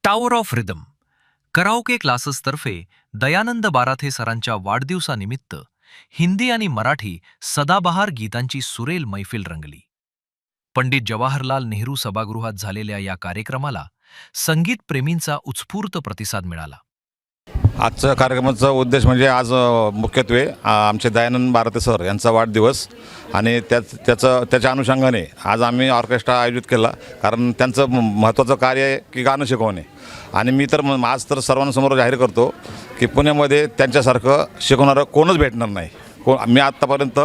Tower of rhythm karaoke क्लासेसतर्फे दयानंद बाराथे सरांच्या वाढदिवसानिमित्त हिंदी आणि मराठी सदाबहार गीतांची सुरेल मैफिल रंगली. पंडित जवाहरलाल नेहरू सभागृहात झालेल्या या कार्यक्रमाला संगीत प्रेमींचा उत्स्फूर्त प्रतिसाद मिळाला. आजच्या कार्यक्रमाचा उद्देश म्हणजे आज मुख्यत्वे आमचे दयानंद बाराथे सर यांचा वाढदिवस आणि त्याच्या अनुषंगाने आज आम्ही ऑर्केस्ट्रा आयोजित केला. कारण त्यांचं महत्त्वाचं कार्य आहे की गाणं शिकवणे. आणि मी तर आज तर सर्वांसमोर जाहीर करतो की पुण्यामध्ये त्यांच्यासारखं शिकवणारं कोणच भेटणार नाही. मी आत्तापर्यंत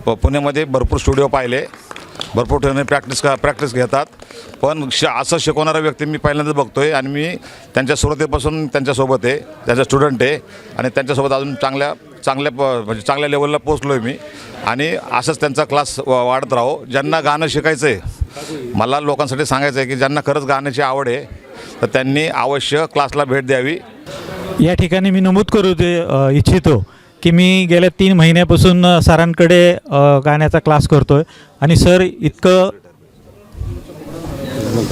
पुण्यामध्ये भरपूर स्टुडिओ पाहिले, भरपूर ठिकाणी प्रॅक्टिस घेतात, पण असं शिकवणारा व्यक्ती मी पहिल्यांदाच बघतो आहे. आणि मी त्यांच्या सुरुवातीपासून त्यांच्यासोबत आहे, त्यांचा स्टुडंट आहे आणि त्यांच्यासोबत अजून चांगल्या लेवलला पोचलो आहे मी. आणि असंच त्यांचा क्लास वाढत राहो. ज्यांना गाणं शिकायचं आहे, मला लोकांसाठी सांगायचं आहे की ज्यांना खरंच गाण्याची आवड आहे तर त्यांनी अवश्य क्लासला भेट द्यावी. या ठिकाणी मी नमूद करू इच्छितो की मी गेल्या 3 महिन्यापासून सरांकडे गाण्याचा क्लास करतो आहे आणि सर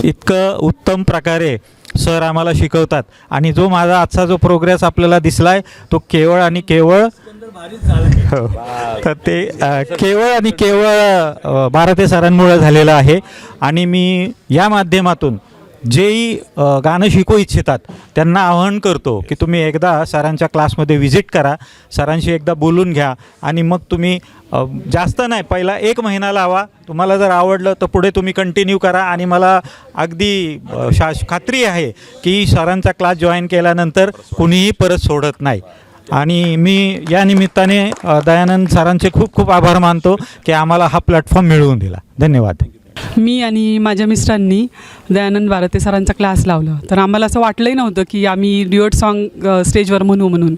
इतकं उत्तम प्रकारे सर आम्हाला शिकवतात. आणि जो माझा आजचा जो प्रोग्रेस आपल्याला दिसला आहे तो केवळ आणि केवळ तर ते केवळ आणि केवळ बाराथे सरांमुळे झालेलं आहे. आणि मी या माध्यमातून जेही गाणं शिकू इच्छितात त्यांना आवाहन करतो की तुम्ही एकदा सरांच्या क्लासमध्ये व्हिजिट करा, सरांशी एकदा बोलून घ्या आणि मग तुम्ही जास्त नाही, पहिला 1 महिना लावा. तुम्हाला जर आवडलं तर पुढे तुम्ही कंटिन्यू करा. आणि मला अगदी खात्री आहे की सरांचा क्लास जॉईन केल्यानंतर कुणीही परत सोडत नाही. आणि मी या निमित्ताने दयानंद सरांचे खूप खूप आभार मानतो की आम्हाला हा प्लॅटफॉर्म मिळवून दिला. धन्यवाद. मी आणि माझ्या मिस्टरांनी दयानंद बाराथे सरांचा क्लास लावला. तर आम्हाला असं वाटलंही नव्हतं की आम्ही ड्युएट सॉन्ग स्टेजवर म्हणून,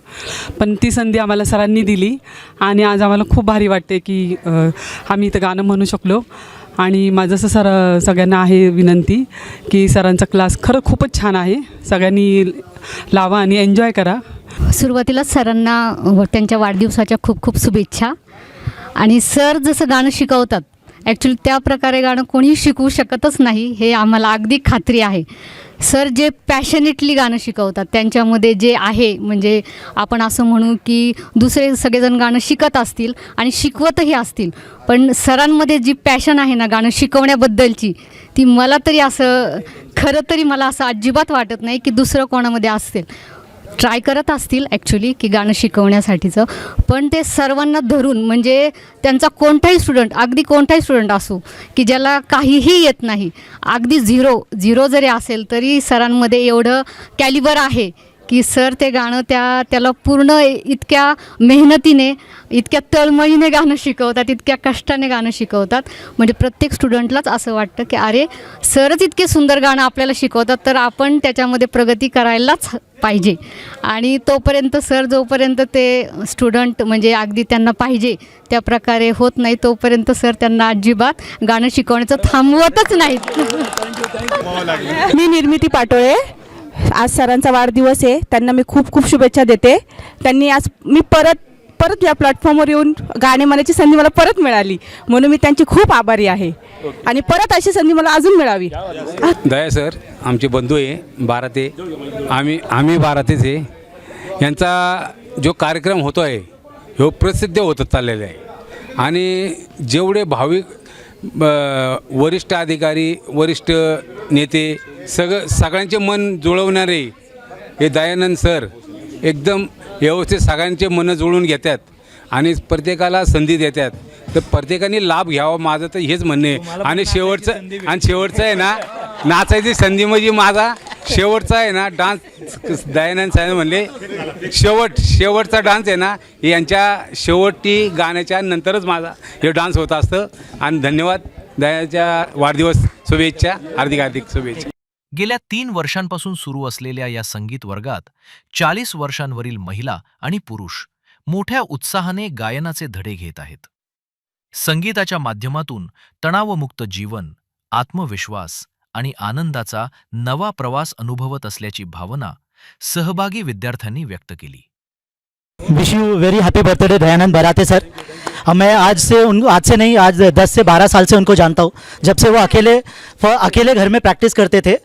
पण ती संधी आम्हाला सरांनी दिली आणि आज आम्हाला खूप भारी वाटते की आम्ही इथं गाणं म्हणू शकलो. आणि माझं असं सगळ्यांना आहे विनंती की सरांचा क्लास खरं खूपच छान आहे, सगळ्यांनी लावा आणि एन्जॉय करा. सुरुवातीला सरांना त्यांच्या वाढदिवसाच्या खूप खूप शुभेच्छा. आणि सर जसं गाणं शिकवतात ॲक्च्युली त्या प्रकारे गाणं कोणीही शिकवू शकतच नाही, हे आम्हाला अगदी खात्री आहे. सर जे पॅशनेटली गाणं शिकवतात त्यांच्यामध्ये जे आहे, म्हणजे आपण असं म्हणू की दुसरे सगळेजण गाणं शिकत असतील आणि शिकवतही असतील, पण सरांमध्ये जी पॅशन आहे ना गाणं शिकवण्याबद्दलची, ती मला तरी मला असं अजिबात वाटत नाही की दुसरं कोणामध्ये असेल. ट्राय करत असतील ॲक्च्युली की गाणं शिकवण्यासाठीचं, पण ते सर्वांना धरून, म्हणजे त्यांचा अगदी कोणताही स्टुडंट असो की ज्याला काहीही येत नाही, अगदी झिरो जरी असेल तरी सरांमध्ये एवढं कॅलिबर आहे की सर ते गाणं त्याला पूर्ण इतक्या मेहनतीने, इतक्या तळमळीने गाणं शिकवतात, इतक्या कष्टाने गाणं शिकवतात. म्हणजे प्रत्येक स्टुडंटलाच असं वाटतं की अरे सरच इतके सुंदर गाणं आपल्याला शिकवतात तर आपण त्याच्यामध्ये प्रगती करायलाच पाहिजे. आणि तोपर्यंत सर जोपर्यंत ते स्टुडंट म्हणजे अगदी त्यांना पाहिजे त्या प्रकारे होत नाही तोपर्यंत सर त्यांना अजिबात गाणं शिकवण्याचं थांबवतच नाहीत. मी निर्मिती पाटोळे. आज सरांचा वाढदिवस आहे, त्यांना मी खूप खूप शुभेच्छा देते. त्यांनी आज मी परत या प्लॅटफॉर्मवर येऊन गाणे म्हणायची संधी मला परत मिळाली, म्हणून मी त्यांची खूप आभारी आहे. आणि परत अशी संधी मला अजून मिळावी. दया सर आमचे बंधू आहे बाराथे, आम्ही बाराथेच आहे. यांचा जो कार्यक्रम होतो आहे ह्यो प्रसिद्ध होत चाललेला आहे. आणि जेवढे भाविक वरिष्ठ अधिकारी, वरिष्ठ नेते, सगळ्यांचे मन जुळवणारे हे दयानंद सर एकदम व्यवस्थित सगळ्यांचे मनं जुळवून घेतात आणि प्रत्येकाला संधी देतात. तर प्रत्येकाने लाभ घ्यावा, माझं तर हेच म्हणणं आहे. आणि शेवटचं आहे ना, नाचायची संधी म्हणजे माझा शेवटचा आहे ना डान्स. दयानंद साहेब म्हणले शेवटचा डान्स आहे ना, यांच्या शेवटी गाण्याच्या नंतरच माझा हे डान्स होत असतं. आणि धन्यवाद. दयाच्या वाढदिवस शुभेच्छा, हार्दिक शुभेच्छा. गेल्या 3 वर्षांपासून सुरू असलेल्या या संगीत वर्गात 40 वर्षांवरील महिला आणि पुरुष मोठ्या उत्साहाने गायनाचे धडे घेत आहेत. संगीताच्या माध्यमातून तणावमुक्त जीवन, आत्मविश्वास आणि आनंदाचा नवा प्रवास अनुभवत असल्याची भावना सहभागी विद्यार्थ्यांनी व्यक्त केली. Wish you very happy birthday Dayanand Barathe sir. मैं आज से नहीं, आज 10 से 12 साल से उनको जानता हूँ. जब से वो अकेले घर में प्रैक्टिस करते थे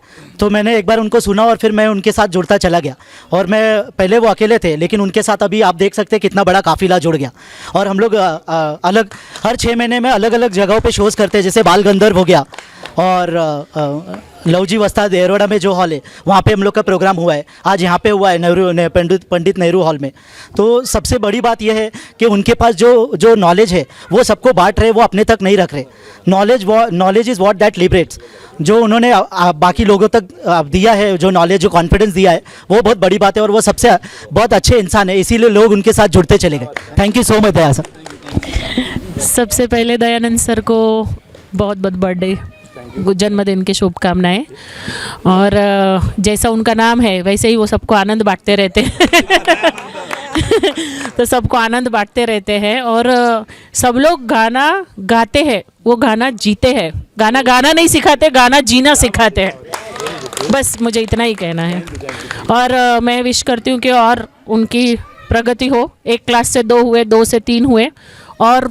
तो मैंने एक बार उनको सुना और फिर मैं उनके साथ जुड़ता चला गया। और मैं पहले वो अकेले थे, लेकिन उनके साथ अभी आप देख सकते हैं कितना बड़ा काफ़िला जुड़ गया। और हम लोग अलग हर 6 महीने में अलग अलग जगहों पे शोज़ करते हैं, जैसे बाल गंधर्व हो गया और लवजी वस्ताद देरवाड़ा में जो हॉल है वहाँ पे हम लोग का प्रोग्राम हुआ है। आज यहाँ पे हुआ है पंडित नेहरू हॉल में। तो सबसे बड़ी बात यह है कि उनके पास जो नॉलेज है वो सबको बांट रहे, वो अपने तक नहीं रख रहे। Knowledge is what that liberates. जो उन्होंने बाकी लोगों तक दिया है, जो नॉलेज, जो कॉन्फिडेंस दिया है, वो बहुत बड़ी बात है। और वो सबसे बहुत अच्छे इंसान है, इसीलिए लोग उनके साथ जुड़ते चले गए। Thank you so much Daya sir. सबसे पहले दयानंद सर को बहुत बहुत बर्थडे जन्मदिन की शुभकामनाएं। और जैसा उनका नाम है वैसे ही वो सबको आनंद बांटते रहते हैं। तो सबको आनंद बांटते रहते हैं और सब लोग गाना गाते हैं, वो गाना जीते हैं। गाना गाना नहीं सिखाते, गाना जीना सिखाते हैं। बस मुझे इतना ही कहना है। और मैं विश करती हूँ कि और उनकी प्रगति हो। 1 क्लास से 2 हुए, 2 से 3 हुए और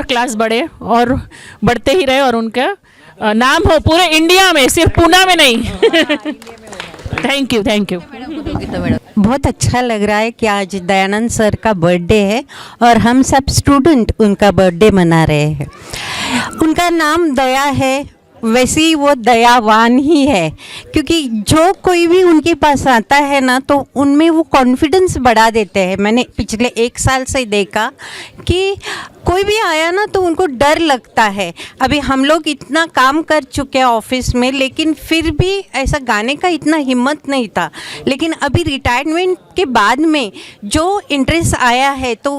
क्लास बढ़े और बढ़ते ही रहे और उनका नाम हो पूरे इंडिया में, सिर्फ पूना में नहीं। Thank you. बहुत अच्छा लग रहा है कि आज दयानंद सर का बर्थडे है और हम सब स्टूडेंट उनका बर्थडे मना रहे हैं। उनका नाम दया है, वैसे ही वो दयावान ही है, क्योंकि जो कोई भी उनके पास आता है ना तो उनमें वो कॉन्फिडेंस बढ़ा देते हैं। मैंने पिछले 1 साल से देखा कि कोई भी आया ना तो उनको डर लगता है। अभी हम लोग इतना काम कर चुके हैं ऑफिस में, लेकिन फिर भी ऐसा गाने का इतना हिम्मत नहीं था। लेकिन अभी रिटायरमेंट के बाद में जो इंटरेस्ट आया है तो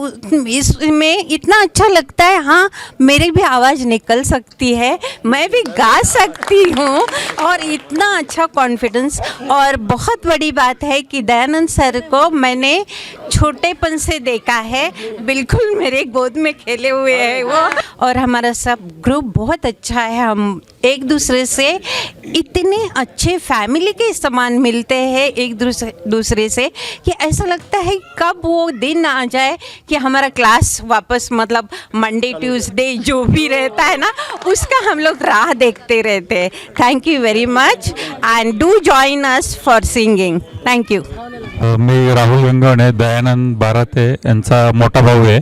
इसमें इतना अच्छा लगता है, हाँ मेरी भी आवाज़ निकल सकती है, मैं भी गा सकती हूँ। और इतना अच्छा कॉन्फिडेंस। और बहुत बड़ी बात है कि दयानंद सर को मैंने छोटेपन से देखा है, बिल्कुल मेरे गोद में खेले हुए हैं वो। और हमारा सब ग्रुप बहुत अच्छा है, हम एक दूसरे से इतने अच्छे फैमिली के समान मिलते हैं एक दूसरे से कि ऐसा लगता है कब वो दिन आ जाए कि हमारा क्लास वापस, मतलब मंडे ट्यूसडे जो भी रहता है ना, उसका हम लोग राह देखते रहते हैं। Thank you very much and do join us for singing. Thank you. मी राहुल गंगवणे, दयानंद बाराते यांचा मोठा भाऊ आहे।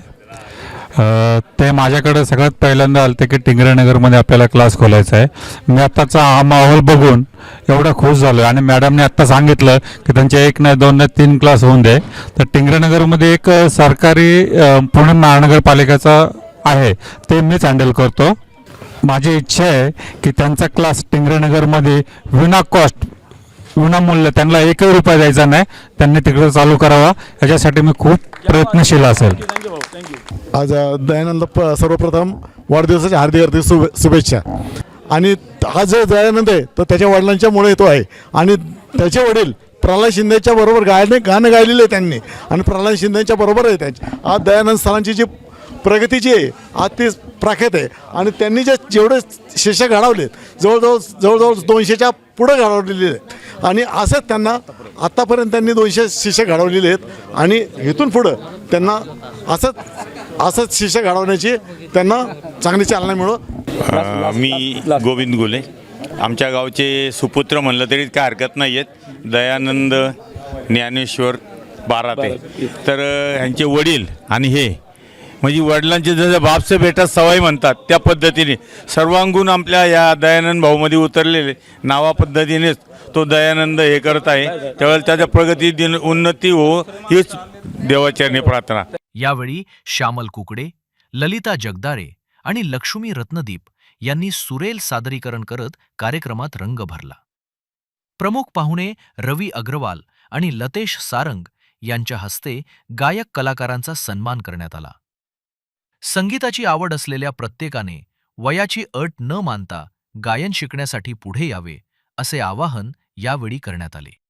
ते माझ्याकडे सगळ्यात पहिल्यांदा आलते की टिंगरेनगरमध्ये आपल्याला क्लास खोलायचा आहे। मी आत्ताचा हा माहोल बघून एवढा खुश झालो आणि मॅडमने आत्ता सांगितलं की त्यांचे 1 नाही 2 नाही 3 क्लास होऊन दे। तर टिंगरेनगरमध्ये एक सरकारी पुणे महानगरपालिकेचा आहे, ते मीच हँडल करतो। माझी इच्छा आहे की त्यांचा क्लास टिंगरेनगरमध्ये विनामूल्य, त्यांना 1 रुपया द्यायचा नाही, त्यांनी तिकडे चालू करावा, याच्यासाठी मी खूप प्रयत्नशील असेल। आज दयानंद सर्वप्रथम वाढदिवसाच्या हार्दिक शुभेच्छा। आणि हा जो दयानंद आहे तो त्याच्या वडिलांच्यामुळे येतो आहे आणि त्याचे वडील प्रल्हाद शिंदेच्या बरोबर गाणं गायलेलं आहे त्यांनी आणि प्रल्हाद शिंदेच्या बरोबर आहे त्यांची। आज दयानंद सरांची जी प्रगती जी आहे आज ती प्रख्यात आहे आणि त्यांनी जेवढे शिष्य घडवलेत जवळजवळ 200च्या पुढं घडवलेले आहेत आणि असंच त्यांना आत्तापर्यंत त्यांनी 200 शिष्य घडवलेले आहेत आणि इथून पुढं त्यांना असंच शिष्य घडवण्याची त्यांना चांगली चालना मिळो। मी गोविंद गुले, आमच्या गावचे सुपुत्र म्हणलं तरी काय हरकत नाही आहेत, दयानंद ज्ञानेश्वर बाराते। तर ह्यांचे वडील आणि हे म्हणजे वडिलांचे जसं बापसे बेटा सवाई म्हणतात त्या पद्धतीने सर्वांगून आपल्या या दयानंद भाऊमध्ये उतरलेले नावा पद्धतीनेच तो दयानंद हे करत आहे। त्यावेळेला त्याच्या प्रगती उन्नती हो हीच देवाचरणी प्रार्थना। यावेळी श्यामल कुकडे, ललिता जगदारे आणि लक्ष्मी रत्नदीप यांनी सुरेल सादरीकरण करत कार्यक्रमात रंग भरला। प्रमुख पाहुणे रवी अग्रवाल आणि लतेश सारंग यांच्या हस्ते गायक कलाकारांचा सन्मान करण्यात आला। संगीताची आवड असलेल्या प्रत्येकाने वयाची अट न मानता गायन शिकण्यासाठी पुढे यावे, असे आवाहन यावेळी करण्यात आले।